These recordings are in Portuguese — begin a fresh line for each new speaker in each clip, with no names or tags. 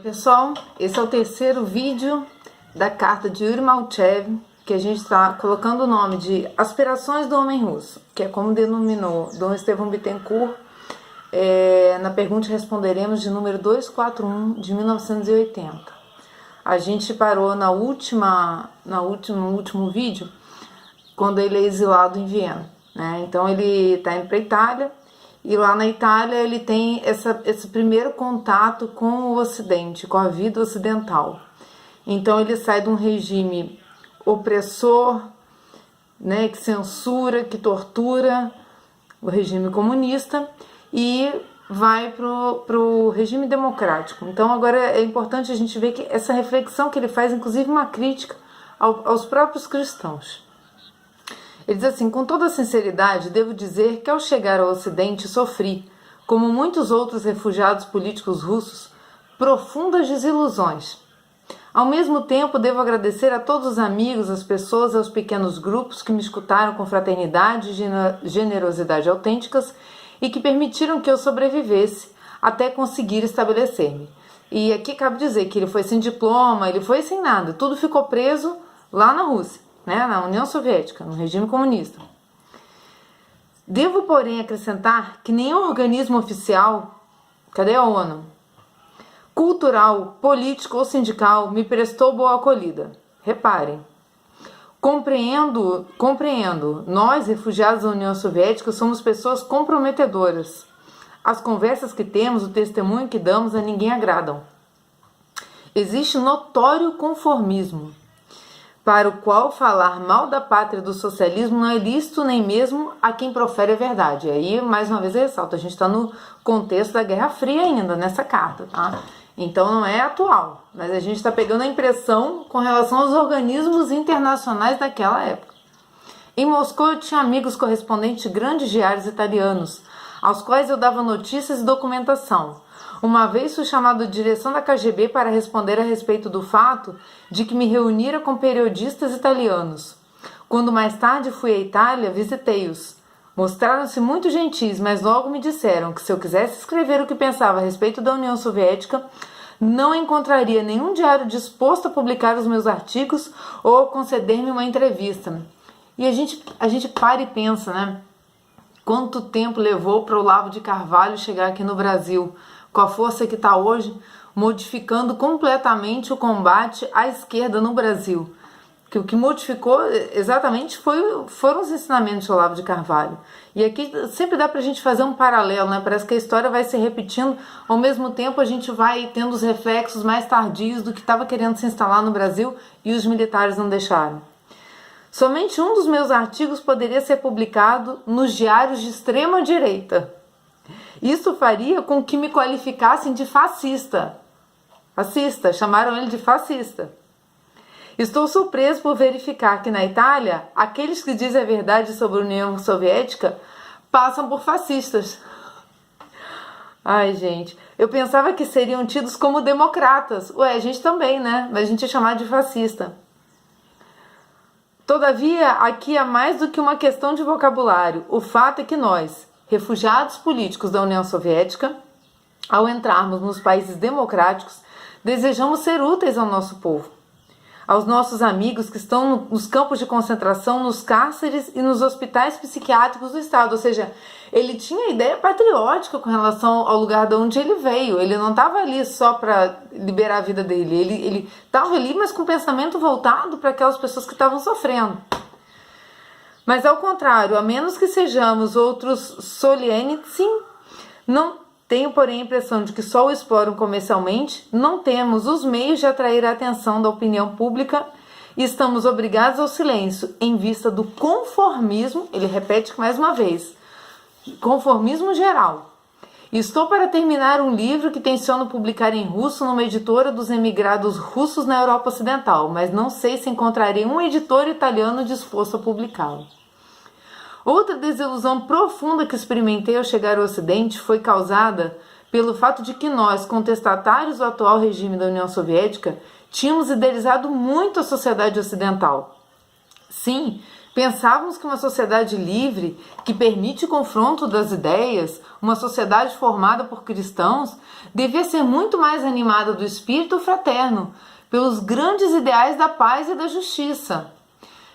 Pessoal, esse é o terceiro vídeo da carta de Yuri Maltsev, que a gente está colocando o nome de Aspirações do Homem Russo, que é como denominou Dom Estevão Bittencourt, na pergunta responderemos de número 241 de 1980. A gente parou no último vídeo, quando ele é exilado em Viena, né? Então ele está indo para a Itália, e lá na Itália ele tem esse primeiro contato com o Ocidente, com a vida ocidental. Então ele sai de um regime opressor, né, que censura, que tortura, o regime comunista, e vai para o regime democrático. Então agora é importante a gente ver que essa reflexão que ele faz, inclusive uma crítica aos próprios cristãos. Ele diz assim: com toda sinceridade, devo dizer que ao chegar ao Ocidente sofri, como muitos outros refugiados políticos russos, profundas desilusões. Ao mesmo tempo, devo agradecer a todos os amigos, as pessoas, aos pequenos grupos que me escutaram com fraternidade e generosidade autênticas e que permitiram que eu sobrevivesse até conseguir estabelecer-me. E aqui cabe dizer que ele foi sem diploma, ele foi sem nada, tudo ficou preso lá na Rússia, né, na União Soviética, no regime comunista. Devo, porém, acrescentar que nenhum organismo oficial, cadê a ONU, cultural, político ou sindical me prestou boa acolhida. Reparem, compreendo, nós, refugiados da União Soviética, somos pessoas comprometedoras. As conversas que temos, o testemunho que damos a ninguém agradam. Existe notório conformismo, para o qual falar mal da pátria do socialismo não é lícito nem mesmo a quem profere a verdade. E aí, mais uma vez, eu ressalto, a gente está no contexto da Guerra Fria ainda, nessa carta, tá? Então não é atual, mas a gente está pegando a impressão com relação aos organismos internacionais daquela época. Em Moscou eu tinha amigos correspondentes de grandes diários italianos, aos quais eu dava notícias e documentação. Uma vez fui chamado de direção da KGB para responder a respeito do fato de que me reunira com periodistas italianos. Quando mais tarde fui à Itália, visitei-os. Mostraram-se muito gentis, mas logo me disseram que se eu quisesse escrever o que pensava a respeito da União Soviética, não encontraria nenhum diário disposto a publicar os meus artigos ou a conceder-me uma entrevista. E a gente para e pensa, né? Quanto tempo levou para o Olavo de Carvalho chegar aqui no Brasil, com a força que está hoje, modificando completamente o combate à esquerda no Brasil. Que o que modificou exatamente foram os ensinamentos de Olavo de Carvalho. E aqui sempre dá para a gente fazer um paralelo, né? Parece que a história vai se repetindo, ao mesmo tempo a gente vai tendo os reflexos mais tardios do que estava querendo se instalar no Brasil e os militares não deixaram. Somente um dos meus artigos poderia ser publicado nos diários de extrema direita. Isso faria com que me qualificassem de fascista. Fascista, chamaram ele de fascista. Estou surpreso por verificar que na Itália, aqueles que dizem a verdade sobre a União Soviética passam por fascistas. Ai, gente, eu pensava que seriam tidos como democratas. Ué, a gente também, né? Mas a gente é chamado de fascista. Todavia, aqui há mais do que uma questão de vocabulário. O fato é que nós, refugiados políticos da União Soviética, ao entrarmos nos países democráticos, desejamos ser úteis ao nosso povo, aos nossos amigos que estão nos campos de concentração, nos cárceres e nos hospitais psiquiátricos do Estado. Ou seja, ele tinha ideia patriótica com relação ao lugar de onde ele veio. Ele não estava ali só para liberar a vida dele. Ele estava ali, mas com o pensamento voltado para aquelas pessoas que estavam sofrendo. Mas ao contrário, a menos que sejamos outros Solzhenitsyn, não tenho, porém, a impressão de que só o exploram comercialmente, não temos os meios de atrair a atenção da opinião pública e estamos obrigados ao silêncio em vista do conformismo, ele repete mais uma vez, conformismo geral. Estou para terminar um livro que tenciono publicar em russo numa editora dos emigrados russos na Europa Ocidental, mas não sei se encontrarei um editor italiano disposto a publicá-lo. Outra desilusão profunda que experimentei ao chegar ao Ocidente foi causada pelo fato de que nós, contestatários do atual regime da União Soviética, tínhamos idealizado muito a sociedade ocidental. Sim, Pensávamos que uma sociedade livre, que permite o confronto das ideias, uma sociedade formada por cristãos, devia ser muito mais animada do espírito fraterno, pelos grandes ideais da paz e da justiça.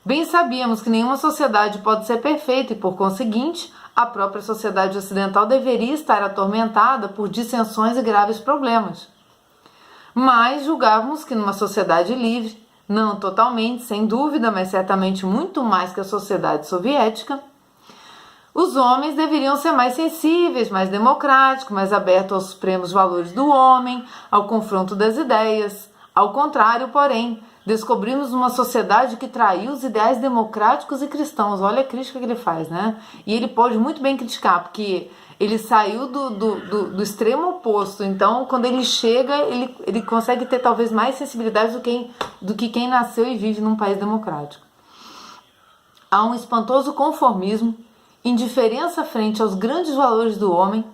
Bem sabíamos que nenhuma sociedade pode ser perfeita e, por conseguinte, a própria sociedade ocidental deveria estar atormentada por dissensões e graves problemas. Mas julgávamos que numa sociedade livre, não totalmente, sem dúvida, mas certamente muito mais que a sociedade soviética, os homens deveriam ser mais sensíveis, mais democráticos, mais abertos aos supremos valores do homem, ao confronto das ideias. Ao contrário, porém, descobrimos uma sociedade que traiu os ideais democráticos e cristãos. Olha a crítica que ele faz, né? E ele pode muito bem criticar, porque ele saiu do extremo oposto. Então, quando ele chega, ele consegue ter talvez mais sensibilidade do que quem nasceu e vive num país democrático. Há um espantoso conformismo, indiferença frente aos grandes valores do homem,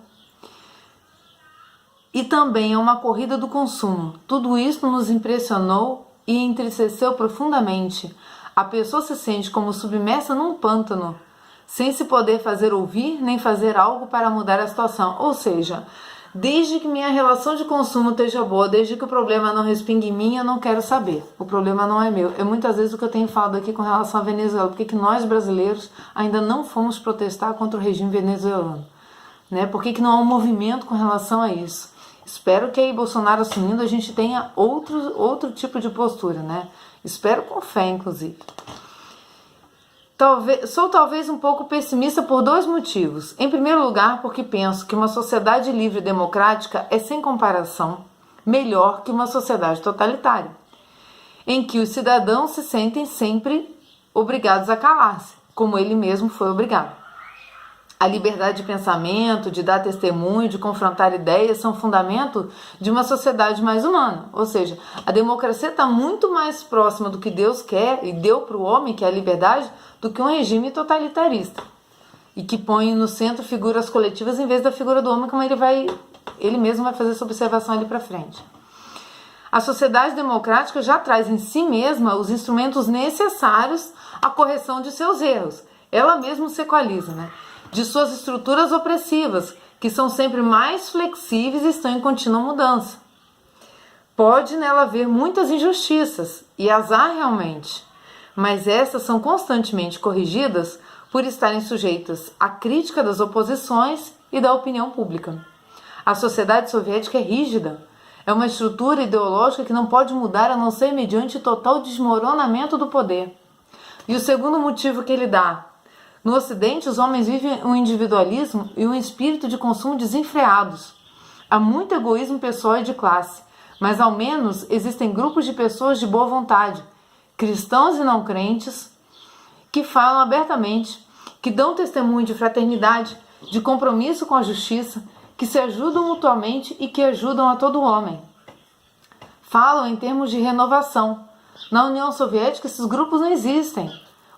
e também é uma corrida do consumo. Tudo isso nos impressionou e entristeceu profundamente. A pessoa se sente como submersa num pântano, sem se poder fazer ouvir nem fazer algo para mudar a situação. Ou seja, desde que minha relação de consumo esteja boa, desde que o problema não respingue em mim, eu não quero saber. O problema não é meu. É muitas vezes o que eu tenho falado aqui com relação à Venezuela. Por que nós brasileiros ainda não fomos protestar contra o regime venezuelano? Né? Por que não há um movimento com relação a isso? Espero que aí Bolsonaro assumindo a gente tenha outro tipo de postura, né? Espero com fé, inclusive. Sou talvez um pouco pessimista por dois motivos. Em primeiro lugar, porque penso que uma sociedade livre e democrática é, sem comparação, melhor que uma sociedade totalitária, em que os cidadãos se sentem sempre obrigados a calar-se, como ele mesmo foi obrigado. A liberdade de pensamento, de dar testemunho, de confrontar ideias são fundamento de uma sociedade mais humana. Ou seja, a democracia está muito mais próxima do que Deus quer e deu para o homem, que é a liberdade, do que um regime totalitarista. E que põe no centro figuras coletivas em vez da figura do homem, como ele mesmo vai fazer essa observação ali para frente. A sociedade democrática já traz em si mesma os instrumentos necessários à correção de seus erros. Ela mesma se equaliza, né? De suas estruturas opressivas, que são sempre mais flexíveis e estão em contínua mudança. Pode nela haver muitas injustiças, e as há realmente, mas estas são constantemente corrigidas por estarem sujeitas à crítica das oposições e da opinião pública. A sociedade soviética é rígida, é uma estrutura ideológica que não pode mudar a não ser mediante total desmoronamento do poder. E o segundo motivo que ele dá: no Ocidente, os homens vivem um individualismo e um espírito de consumo desenfreados. Há muito egoísmo pessoal e de classe, mas ao menos existem grupos de pessoas de boa vontade, cristãos e não crentes, que falam abertamente, que dão testemunho de fraternidade, de compromisso com a justiça, que se ajudam mutuamente e que ajudam a todo homem. Falam em termos de renovação. Na União Soviética, esses grupos não existem,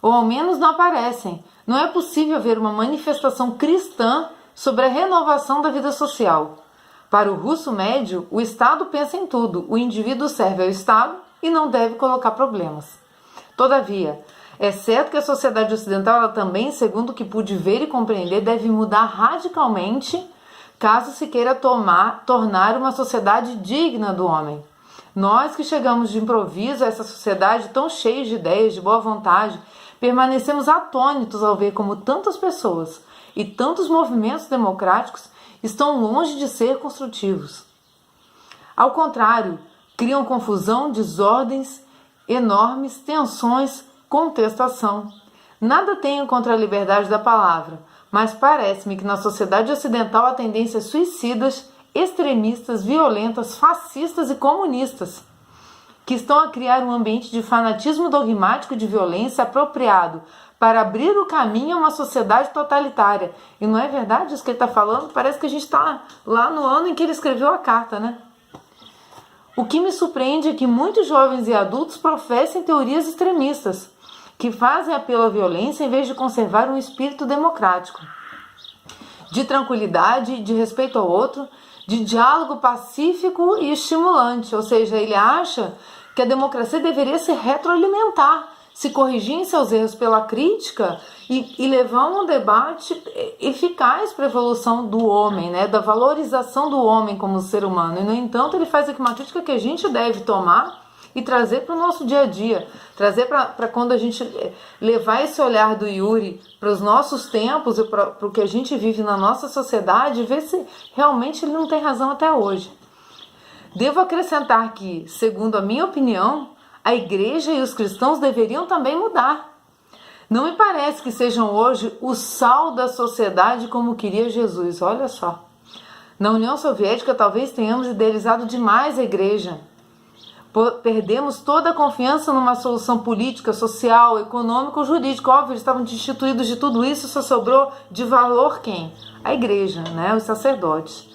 ou ao menos não aparecem. Não é possível ver uma manifestação cristã sobre a renovação da vida social. Para o russo médio, o Estado pensa em tudo, o indivíduo serve ao Estado e não deve colocar problemas. Todavia, é certo que a sociedade ocidental ela também, segundo o que pude ver e compreender, deve mudar radicalmente caso se queira tornar uma sociedade digna do homem. Nós que chegamos de improviso a essa sociedade tão cheia de ideias, de boa vontade, permanecemos atônitos ao ver como tantas pessoas e tantos movimentos democráticos estão longe de ser construtivos. Ao contrário, criam confusão, desordens, enormes tensões, contestação. Nada tenho contra a liberdade da palavra, mas parece-me que na sociedade ocidental há tendências suicidas, extremistas, violentas, fascistas e comunistas, que estão a criar um ambiente de fanatismo dogmático e de violência apropriado para abrir o caminho a uma sociedade totalitária. E não é verdade isso que ele está falando? Parece que a gente está lá no ano em que ele escreveu a carta, né? O que me surpreende é que muitos jovens e adultos professem teorias extremistas, que fazem apelo à violência em vez de conservar um espírito democrático, de tranquilidade, de respeito ao outro, de diálogo pacífico e estimulante. Ou seja, ele acha que a democracia deveria se retroalimentar, se corrigir em seus erros pela crítica e levar um debate eficaz para a evolução do homem, né? Da valorização do homem como ser humano. E, no entanto, ele faz aqui uma crítica que a gente deve tomar e trazer para o nosso dia a dia, trazer para quando a gente levar esse olhar do Yuri para os nossos tempos e para o que a gente vive na nossa sociedade e ver se realmente ele não tem razão até hoje. Devo acrescentar que, segundo a minha opinião, a igreja e os cristãos deveriam também mudar. Não me parece que sejam hoje o sal da sociedade como queria Jesus, olha só. Na União Soviética talvez tenhamos idealizado demais a igreja. Perdemos toda a confiança numa solução política, social, econômica ou jurídica. Óbvio, eles estavam destituídos de tudo isso, só sobrou de valor quem? A igreja, né? Os sacerdotes.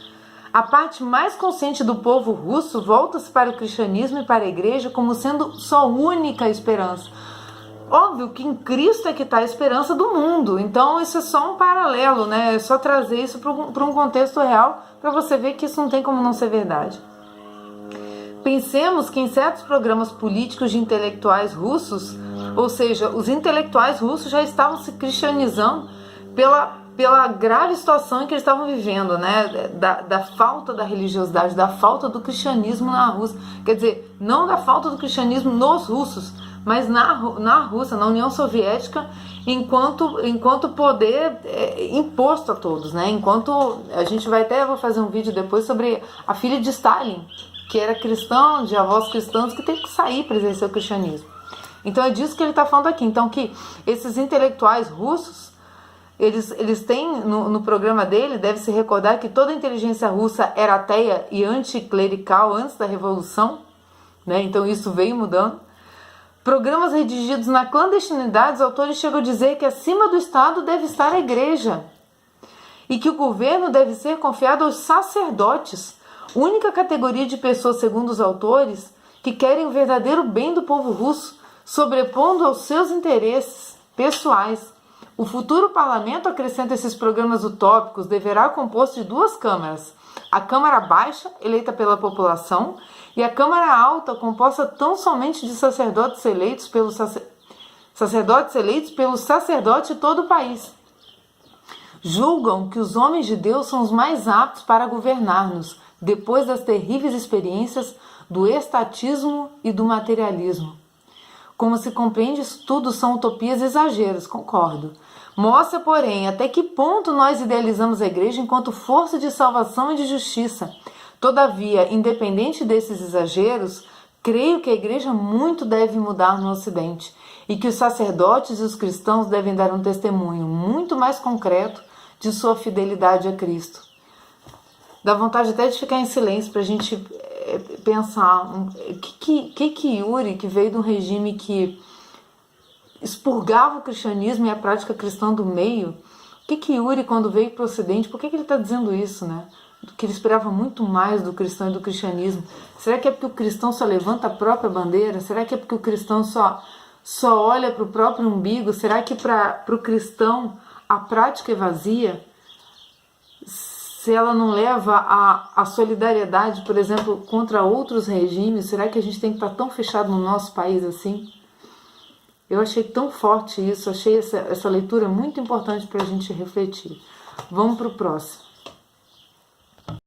A parte mais consciente do povo russo volta-se para o cristianismo e para a igreja como sendo sua única esperança. Óbvio que em Cristo é que está a esperança do mundo, então isso é só um paralelo, né? É só trazer isso para um contexto real para você ver que isso não tem como não ser verdade. Pensemos que em certos programas políticos de intelectuais russos, ou seja, os intelectuais russos já estavam se cristianizando pela grave situação em que eles estavam vivendo, né? Da falta da religiosidade, da falta do cristianismo na Rússia. Quer dizer, não da falta do cristianismo nos russos, mas na Rússia, na União Soviética, enquanto poder imposto a todos, né? Enquanto a gente vou fazer um vídeo depois sobre a filha de Stalin, que era cristão, de avós cristãos, que teve que sair para exercer o cristianismo. Então é disso que ele está falando aqui. Então que esses intelectuais russos, eles têm no programa dele, deve se recordar que toda a inteligência russa era ateia e anticlerical antes da Revolução, né? Então isso veio mudando. Programas redigidos na clandestinidade, os autores chegam a dizer que acima do Estado deve estar a igreja e que o governo deve ser confiado aos sacerdotes, única categoria de pessoas, segundo os autores, que querem o verdadeiro bem do povo russo, sobrepondo aos seus interesses pessoais. O futuro parlamento, acrescenta esses programas utópicos, deverá composto de duas câmaras. A Câmara Baixa, eleita pela população, e a Câmara Alta, composta tão somente de sacerdotes eleitos pelos sacerdotes de todo o país. Julgam que os homens de Deus são os mais aptos para governar-nos, depois das terríveis experiências do estatismo e do materialismo. Como se compreende, isso tudo são utopias e exageros, concordo. Mostra, porém, até que ponto nós idealizamos a igreja enquanto força de salvação e de justiça. Todavia, independente desses exageros, creio que a igreja muito deve mudar no Ocidente e que os sacerdotes e os cristãos devem dar um testemunho muito mais concreto de sua fidelidade a Cristo. Dá vontade até de ficar em silêncio para a gente pensar que Yuri, que veio de um regime que expurgava o cristianismo e a prática cristã do meio, que Yuri, quando veio para o Ocidente, por que ele está dizendo isso, né? Que ele esperava muito mais do cristão e do cristianismo. Será que é porque o cristão só levanta a própria bandeira? Será que é porque o cristão só olha para o próprio umbigo? Será que para o cristão a prática é vazia? Se ela não leva a solidariedade, por exemplo, contra outros regimes, será que a gente tem que estar tão fechado no nosso país assim? Eu achei tão forte isso, achei essa leitura muito importante para a gente refletir. Vamos para o próximo.